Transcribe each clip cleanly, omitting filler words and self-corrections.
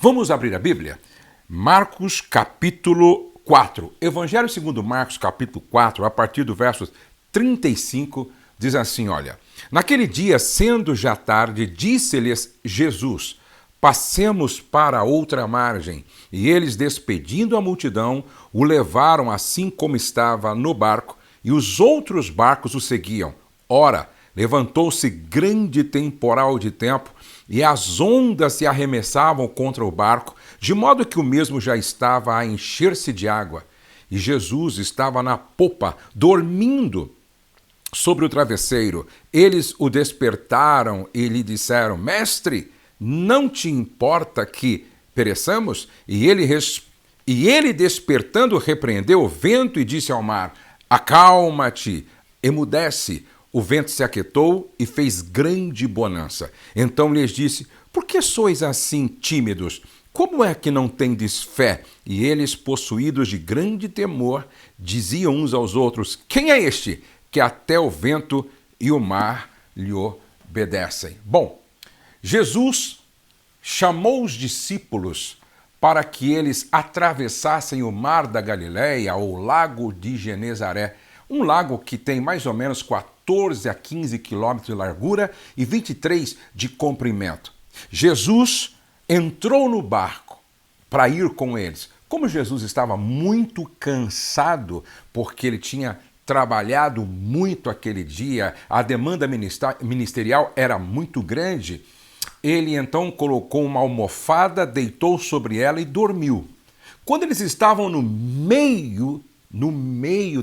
Vamos abrir a Bíblia? Marcos capítulo 4. Evangelho segundo Marcos capítulo 4, a partir do verso 35, diz assim, olha. Naquele dia, sendo já tarde, disse-lhes Jesus, passemos para outra margem. E eles, despedindo a multidão, o levaram assim como estava no barco, e os outros barcos o seguiam. Ora, levantou-se grande temporal de tempo, e as ondas se arremessavam contra o barco, de modo que o mesmo já estava a encher-se de água. E Jesus estava na popa, dormindo sobre o travesseiro. Eles o despertaram e lhe disseram, Mestre, não te importa que pereçamos? E ele despertando, repreendeu o vento e disse ao mar, acalma-te, emudece. O vento se aquietou e fez grande bonança. Então lhes disse, por que sois assim tímidos? Como é que não tendes fé? E eles, possuídos de grande temor, diziam uns aos outros, quem é este que até o vento e o mar lhe obedecem? Bom, Jesus chamou os discípulos para que eles atravessassem o mar da Galileia, ou lago de Genezaré, um lago que tem mais ou menos 14 a 15 quilômetros de largura e 23 de comprimento. Jesus entrou no barco para ir com eles. Como Jesus estava muito cansado, porque ele tinha trabalhado muito aquele dia, a demanda ministerial era muito grande, ele então colocou uma almofada, deitou sobre ela e dormiu. Quando eles estavam no meio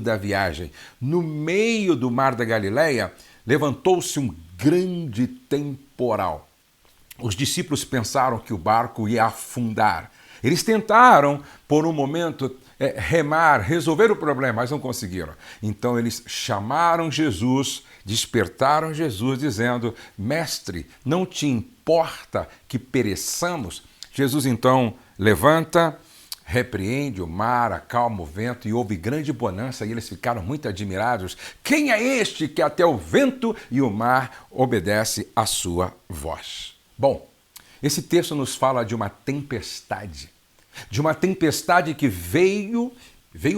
da viagem, no meio do mar da Galileia, levantou-se um grande temporal. Os discípulos pensaram que o barco ia afundar. Eles tentaram, por um momento, remar, resolver o problema, mas não conseguiram. Então eles chamaram Jesus, despertaram Jesus, dizendo, Mestre, não te importa que pereçamos? Jesus então levanta, repreende o mar, acalma o vento e houve grande bonança e eles ficaram muito admirados. Quem é este que até o vento e o mar obedece à sua voz? Bom, esse texto nos fala de uma tempestade que veio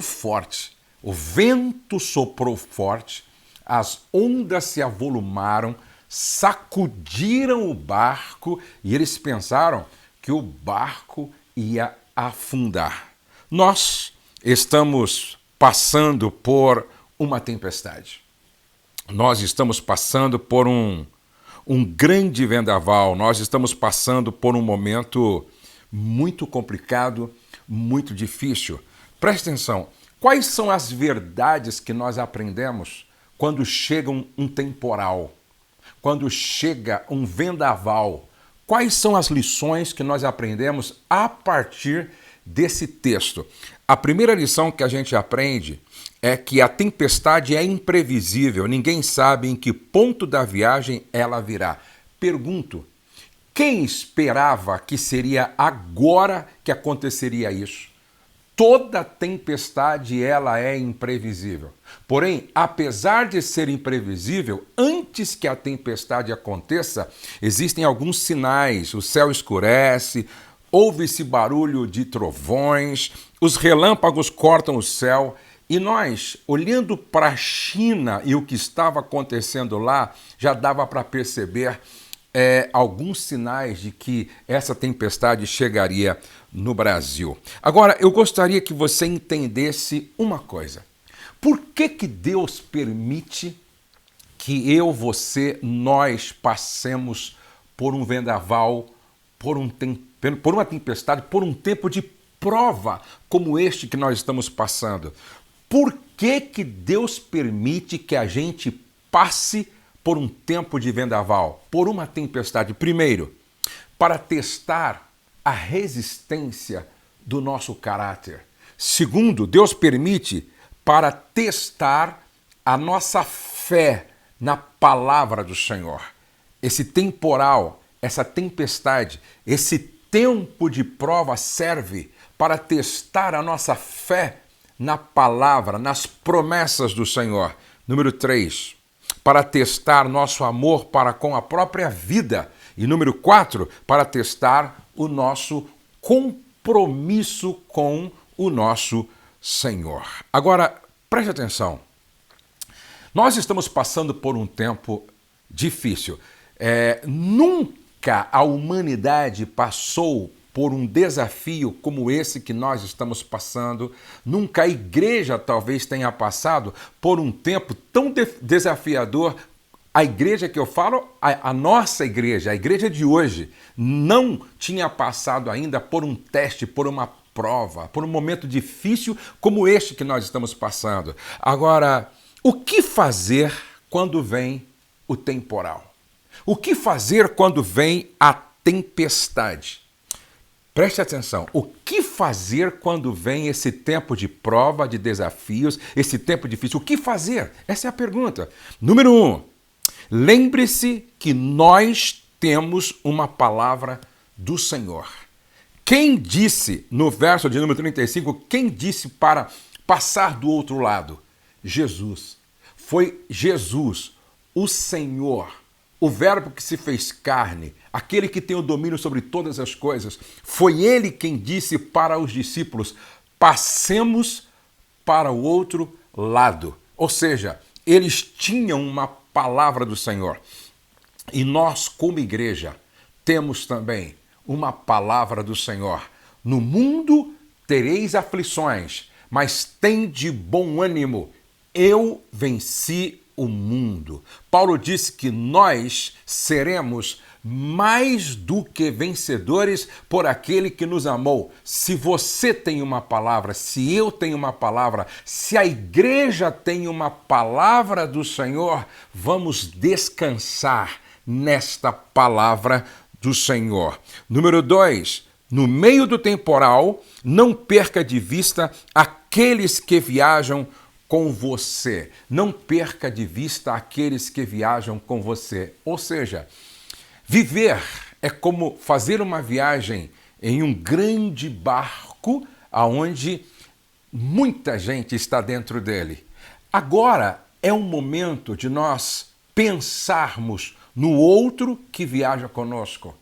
forte. O vento soprou forte, as ondas se avolumaram, sacudiram o barco e eles pensaram que o barco ia afundar. Nós estamos passando por uma tempestade. Nós estamos passando por um grande vendaval. Nós estamos passando por um momento muito complicado, muito difícil. Preste atenção. Quais são as verdades que nós aprendemos quando chega um temporal? Quando chega um vendaval? Quais são as lições que nós aprendemos a partir desse texto? A primeira lição que a gente aprende é que a tempestade é imprevisível, ninguém sabe em que ponto da viagem ela virá. Pergunto, quem esperava que seria agora que aconteceria isso? Toda tempestade ela é imprevisível. Porém, apesar de ser imprevisível, antes que a tempestade aconteça, existem alguns sinais. O céu escurece, ouve-se barulho de trovões, os relâmpagos cortam o céu. E nós, olhando para a China e o que estava acontecendo lá, já dava para perceber alguns sinais de que essa tempestade chegaria no Brasil. Agora, eu gostaria que você entendesse uma coisa. Por que Deus permite que você, nós passemos por um vendaval, por uma tempestade, por um tempo de prova como este que nós estamos passando? Por que Deus permite que a gente passe por um tempo de vendaval, por uma tempestade? Primeiro, para testar a resistência do nosso caráter. Segundo, Deus permite para testar a nossa fé na palavra do Senhor. Esse temporal, essa tempestade, esse tempo de prova serve para testar a nossa fé na palavra, nas promessas do Senhor. Número 3, para testar nosso amor para com a própria vida. E número 4, para testar o nosso compromisso com o nosso Senhor. Agora, preste atenção. Nós estamos passando por um tempo difícil. Nunca a humanidade passou por um desafio como esse que nós estamos passando. Nunca a igreja talvez tenha passado por um tempo tão desafiador. A igreja que eu falo, a nossa igreja, a igreja de hoje, não tinha passado ainda por um teste, por uma prova, por um momento difícil como este que nós estamos passando. Agora, o que fazer quando vem o temporal? O que fazer quando vem a tempestade? Preste atenção, o que fazer quando vem esse tempo de prova, de desafios, esse tempo difícil? O que fazer? Essa é a pergunta. Número 1, lembre-se que nós temos uma palavra do Senhor. Quem disse, no verso de número 35, quem disse para passar do outro lado? Jesus. Foi Jesus, o Senhor, o verbo que se fez carne, aquele que tem o domínio sobre todas as coisas. Foi ele quem disse para os discípulos: passemos para o outro lado. Ou seja, eles tinham uma palavra do Senhor. E nós, como igreja, temos também uma palavra do Senhor. No mundo tereis aflições, mas tende bom ânimo. Eu venci o mundo. Paulo disse que nós seremos mais do que vencedores por aquele que nos amou. Se você tem uma palavra, se eu tenho uma palavra, se a igreja tem uma palavra do Senhor, vamos descansar nesta palavra do Senhor. Número 2, no meio do temporal, não perca de vista aqueles que viajam com você. Não perca de vista aqueles que viajam com você. Ou seja, viver é como fazer uma viagem em um grande barco onde muita gente está dentro dele. Agora é um momento de nós pensarmos no outro que viaja conosco.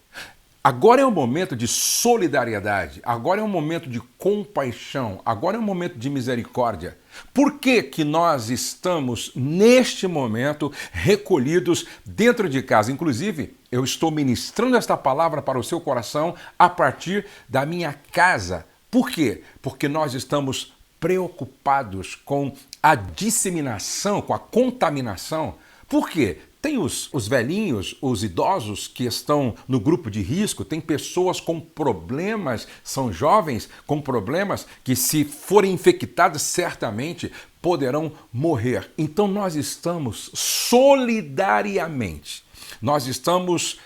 Agora é um momento de solidariedade, agora é um momento de compaixão, agora é um momento de misericórdia. Por que que nós estamos, neste momento, recolhidos dentro de casa? Inclusive, eu estou ministrando esta palavra para o seu coração a partir da minha casa. Por quê? Porque nós estamos preocupados com a disseminação, com a contaminação. Por quê? Tem os velhinhos, os idosos que estão no grupo de risco, tem pessoas com problemas, são jovens com problemas que, se forem infectados, certamente poderão morrer. Então nós estamos solidariamente, nós estamos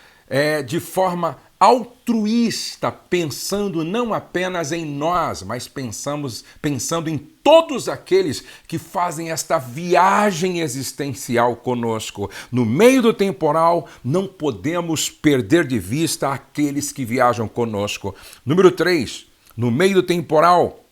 de forma altruísta, pensando não apenas em nós, mas pensando em todos aqueles que fazem esta viagem existencial conosco. No meio do temporal, não podemos perder de vista aqueles que viajam conosco. Número 3, no meio do temporal,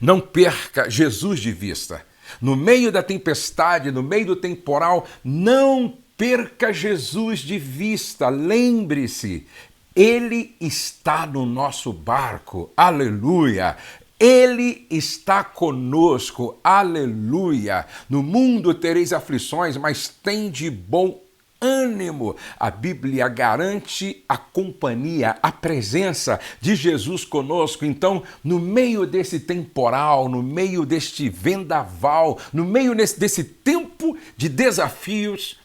não perca Jesus de vista. No meio da tempestade, no meio do temporal, não perca Jesus de vista. Lembre-se, Ele está no nosso barco. Aleluia! Ele está conosco. Aleluia! No mundo tereis aflições, mas tende bom ânimo. A Bíblia garante a companhia, a presença de Jesus conosco. Então, no meio desse temporal, no meio deste vendaval, no meio desse tempo de desafios,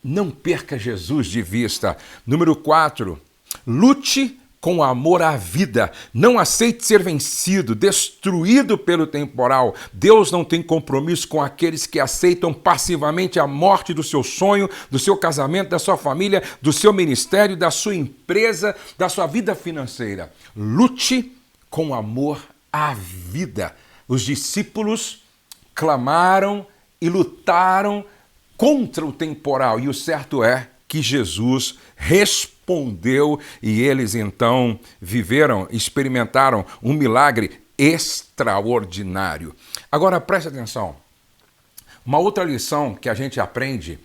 não perca Jesus de vista. Número 4, lute com amor à vida. Não aceite ser vencido, destruído pelo temporal. Deus não tem compromisso com aqueles que aceitam passivamente a morte do seu sonho, do seu casamento, da sua família, do seu ministério, da sua empresa, da sua vida financeira. Lute com amor à vida. Os discípulos clamaram e lutaram contra o temporal, e o certo é que Jesus respondeu e eles então experimentaram um milagre extraordinário. Agora preste atenção, uma outra lição que a gente aprende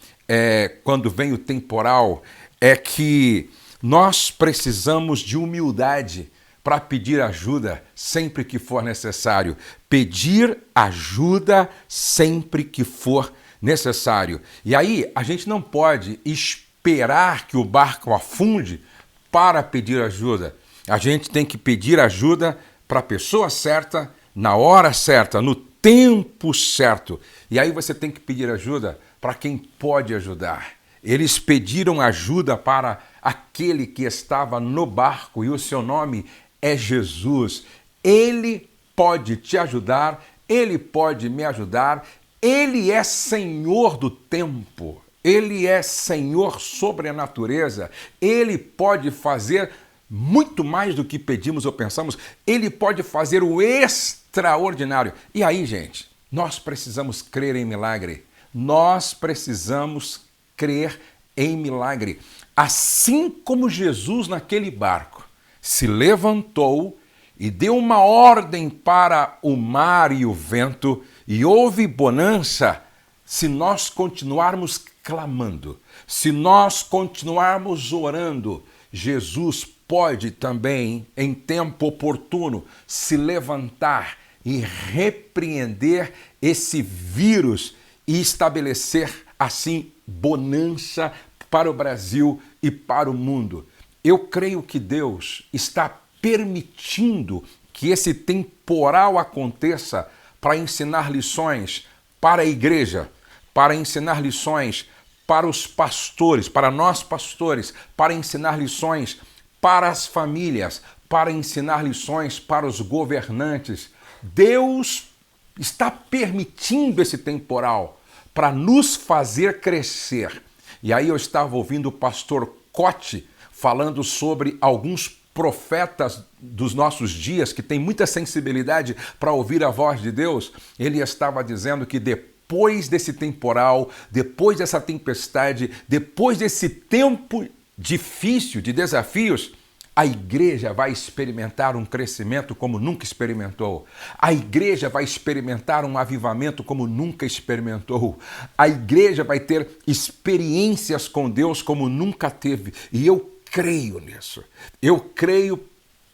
quando vem o temporal é que nós precisamos de humildade para pedir ajuda sempre que for necessário. Pedir ajuda sempre que for necessário. E aí a gente não pode esperar que o barco afunde para pedir ajuda. A gente tem que pedir ajuda para a pessoa certa, na hora certa, no tempo certo. E aí você tem que pedir ajuda para quem pode ajudar. Eles pediram ajuda para aquele que estava no barco e o seu nome é Jesus. Ele pode te ajudar, ele pode me ajudar, ele é Senhor do tempo, ele é Senhor sobre a natureza, ele pode fazer muito mais do que pedimos ou pensamos, ele pode fazer o extraordinário. E aí, gente, nós precisamos crer em milagre. Nós precisamos crer em milagre. Assim como Jesus naquele barco se levantou e deu uma ordem para o mar e o vento e houve bonança, se nós continuarmos clamando, se nós continuarmos orando, Jesus pode também, em tempo oportuno, se levantar e repreender esse vírus e estabelecer, assim, bonança para o Brasil e para o mundo. Eu creio que Deus está permitindo que esse temporal aconteça para ensinar lições para a igreja, para ensinar lições para os pastores, para nós pastores, para ensinar lições para as famílias, para ensinar lições para os governantes. Deus está permitindo esse temporal para nos fazer crescer. E aí eu estava ouvindo o pastor Cote falando sobre alguns profetas dos nossos dias que têm muita sensibilidade para ouvir a voz de Deus. Ele estava dizendo que depois desse temporal, depois dessa tempestade, depois desse tempo difícil de desafios, a igreja vai experimentar um crescimento como nunca experimentou. A igreja vai experimentar um avivamento como nunca experimentou. A igreja vai ter experiências com Deus como nunca teve. E eu creio nisso. Eu creio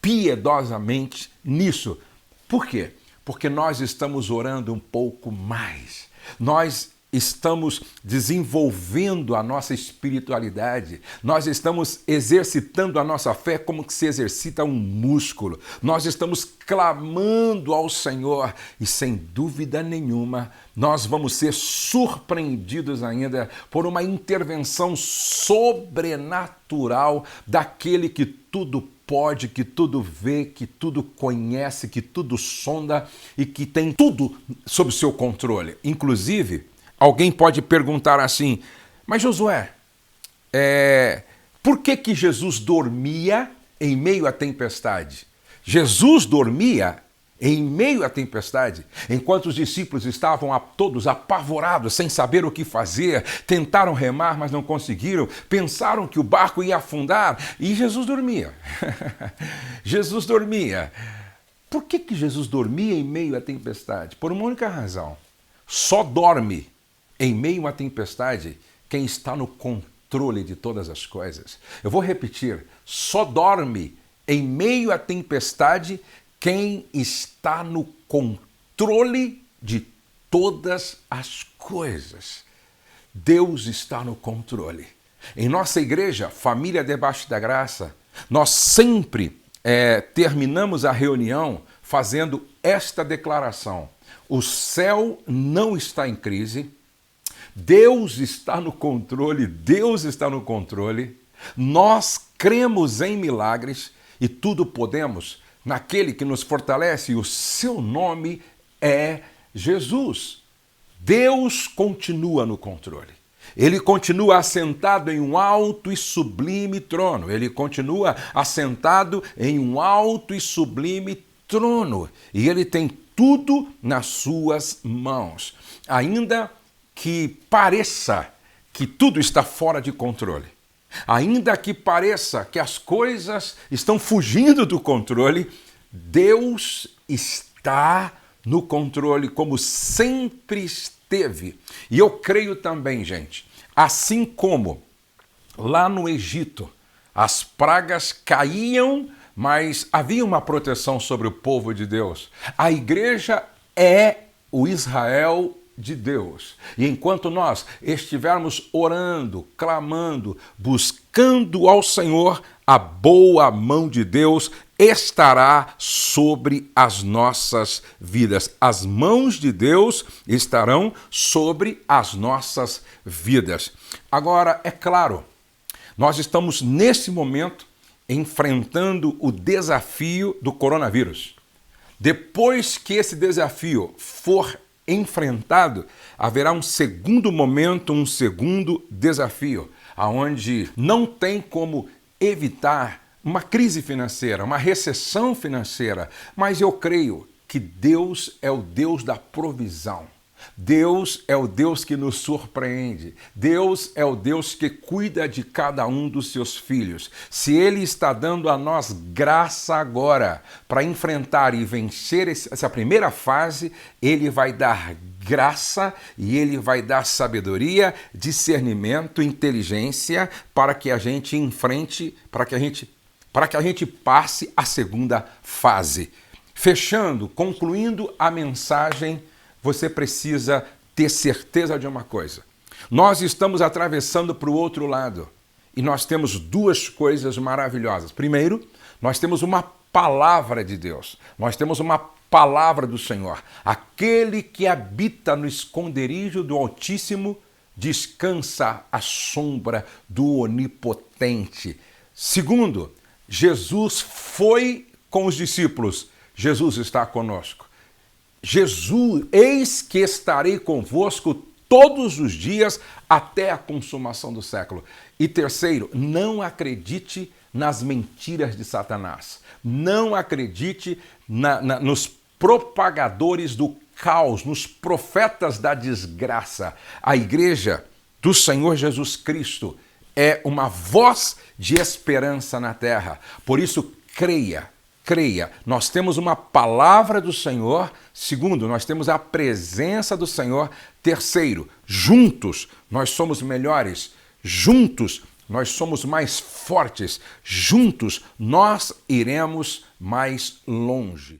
piedosamente nisso. Por quê? Porque nós estamos orando um pouco mais. Nós estamos desenvolvendo a nossa espiritualidade, nós estamos exercitando a nossa fé como que se exercita um músculo, nós estamos clamando ao Senhor e sem dúvida nenhuma nós vamos ser surpreendidos ainda por uma intervenção sobrenatural daquele que tudo pode, que tudo vê, que tudo conhece, que tudo sonda e que tem tudo sob seu controle. Inclusive, alguém pode perguntar assim, mas Josué, por que Jesus dormia em meio à tempestade? Jesus dormia em meio à tempestade, enquanto os discípulos estavam todos apavorados, sem saber o que fazer, tentaram remar, mas não conseguiram, pensaram que o barco ia afundar e Jesus dormia. Jesus dormia. Por que Jesus dormia em meio à tempestade? Por uma única razão. Só dorme em meio à tempestade quem está no controle de todas as coisas. Eu vou repetir, só dorme em meio à tempestade quem está no controle de todas as coisas. Deus está no controle. Em nossa igreja, Família Debaixo da Graça, nós sempre terminamos a reunião fazendo esta declaração: o céu não está em crise, Deus está no controle, Deus está no controle, nós cremos em milagres e tudo podemos naquele que nos fortalece, e o seu nome é Jesus. Deus continua no controle. Ele continua assentado em um alto e sublime trono. Ele continua assentado em um alto e sublime trono. E ele tem tudo nas suas mãos. Ainda que pareça que tudo está fora de controle, ainda que pareça que as coisas estão fugindo do controle, Deus está no controle, como sempre esteve. E eu creio também, gente, assim como lá no Egito as pragas caíam mas havia uma proteção sobre o povo de Deus. A igreja é o Israel de Deus. E enquanto nós estivermos orando, clamando, buscando ao Senhor, a boa mão de Deus estará sobre as nossas vidas. As mãos de Deus estarão sobre as nossas vidas. Agora, é claro, nós estamos nesse momento enfrentando o desafio do coronavírus. Depois que esse desafio for enfrentado, haverá um segundo momento, um segundo desafio, aonde não tem como evitar uma crise financeira, uma recessão financeira, mas eu creio que Deus é o Deus da provisão. Deus é o Deus que nos surpreende. Deus é o Deus que cuida de cada um dos seus filhos. Se Ele está dando a nós graça agora para enfrentar e vencer essa primeira fase, Ele vai dar graça e Ele vai dar sabedoria, discernimento, inteligência para que a gente enfrente, para que a gente passe a segunda fase. Fechando, concluindo a mensagem, você precisa ter certeza de uma coisa. Nós estamos atravessando para o outro lado e nós temos duas coisas maravilhosas. Primeiro, nós temos uma palavra de Deus. Nós temos uma palavra do Senhor. Aquele que habita no esconderijo do Altíssimo descansa à sombra do Onipotente. Segundo, Jesus foi com os discípulos. Jesus está conosco. Jesus, eis que estarei convosco todos os dias até a consumação do século. E terceiro, não acredite nas mentiras de Satanás. Não acredite nos propagadores do caos, nos profetas da desgraça. A igreja do Senhor Jesus Cristo é uma voz de esperança na terra. Por isso, creia. Nós temos uma palavra do Senhor. Segundo, nós temos a presença do Senhor. Terceiro, juntos nós somos melhores. Juntos nós somos mais fortes. Juntos nós iremos mais longe.